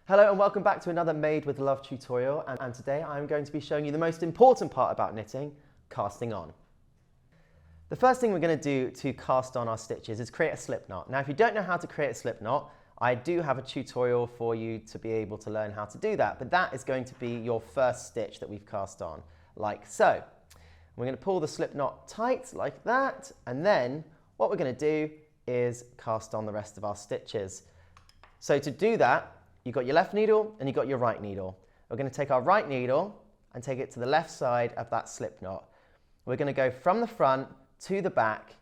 Hello and welcome back to another Made with Love tutorial, and today I'm going to be showing you the most important part about knitting, casting on. The first thing we're going to do to cast on our stitches is create a slip knot. Now if you don't know how to create a slip knot, I do have a tutorial for you to be able to learn how to do that, but that is going to be your first stitch that we've cast on, like so. We're going to pull the slip knot tight like that, and then what we're going to do is cast on the rest of our stitches. So to do that, you've got your left needle and you've got your right needle. We're going to take our right needle and take it to the left side of that slip knot. We're going to go from the front to the back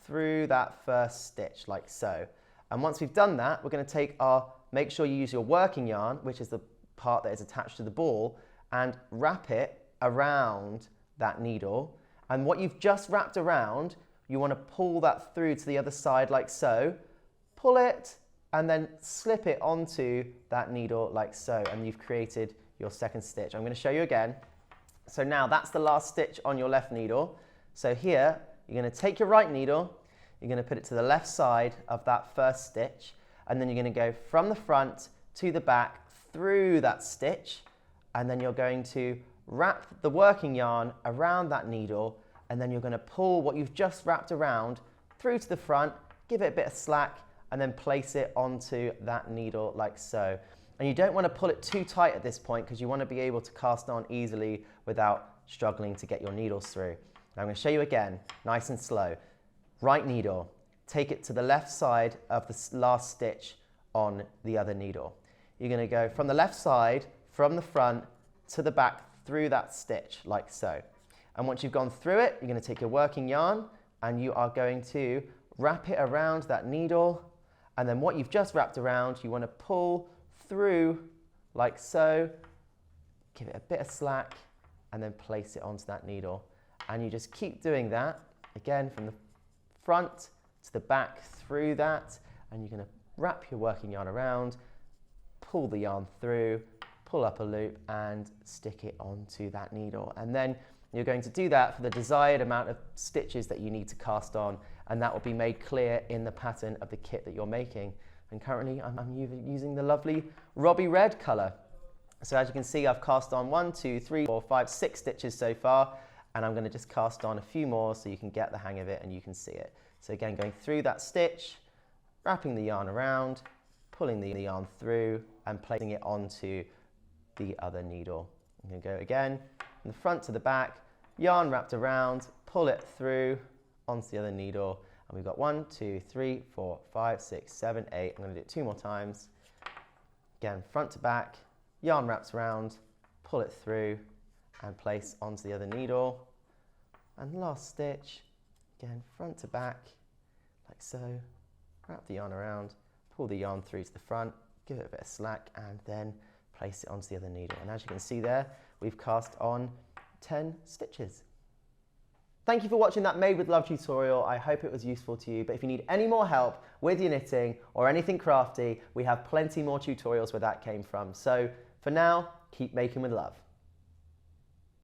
through that first stitch like so. And once we've done that, we're going to take make sure you use your working yarn, which is the part that is attached to the ball, and wrap it around that needle. And what you've just wrapped around, you want to pull that through to the other side like so. Pull it and then slip it onto that needle like so, and you've created your second stitch. I'm going to show you again. So now that's the last stitch on your left needle. So here, you're going to take your right needle, you're going to put it to the left side of that first stitch, and then you're going to go from the front to the back through that stitch, and then you're going to wrap the working yarn around that needle, and then you're going to pull what you've just wrapped around through to the front, give it a bit of slack, and then place it onto that needle like so. And you don't want to pull it too tight at this point because you want to be able to cast on easily without struggling to get your needles through. Now I'm going to show you again, nice and slow. Right needle, take it to the left side of the last stitch on the other needle. You're going to go from the left side, from the front to the back through that stitch like so. And once you've gone through it, you're going to take your working yarn and you are going to wrap it around that needle. And then what you've just wrapped around, you want to pull through like so, give it a bit of slack, and then place it onto that needle. And you just keep doing that, again, from the front to the back through that, and you're going to wrap your working yarn around, pull the yarn through, pull up a loop, and stick it onto that needle. And then you're going to do that for the desired amount of stitches that you need to cast on, and that will be made clear in the pattern of the kit that you're making. And currently I'm using the lovely Robbie Red colour. So as you can see, I've cast on 1, 2, 3, 4, 5, 6 stitches so far, and I'm going to just cast on a few more so you can get the hang of it and you can see it. So again, going through that stitch, wrapping the yarn around, pulling the yarn through, and placing it onto the other needle. I'm going to go again from the front to the back, yarn wrapped around, pull it through onto the other needle, and we've got 1, 2, 3, 4, 5, 6, 7, 8. I'm going to do it 2 more times. Again, front to back, yarn wraps around, pull it through, and place onto the other needle. And last stitch, again, front to back, like so. Wrap the yarn around, pull the yarn through to the front, give it a bit of slack, and then place it onto the other needle. And as you can see there, we've cast on 10 stitches. Thank you for watching that Made with Love tutorial. I hope it was useful to you, but if you need any more help with your knitting or anything crafty, we have plenty more tutorials where that came from. So for now, keep making with love.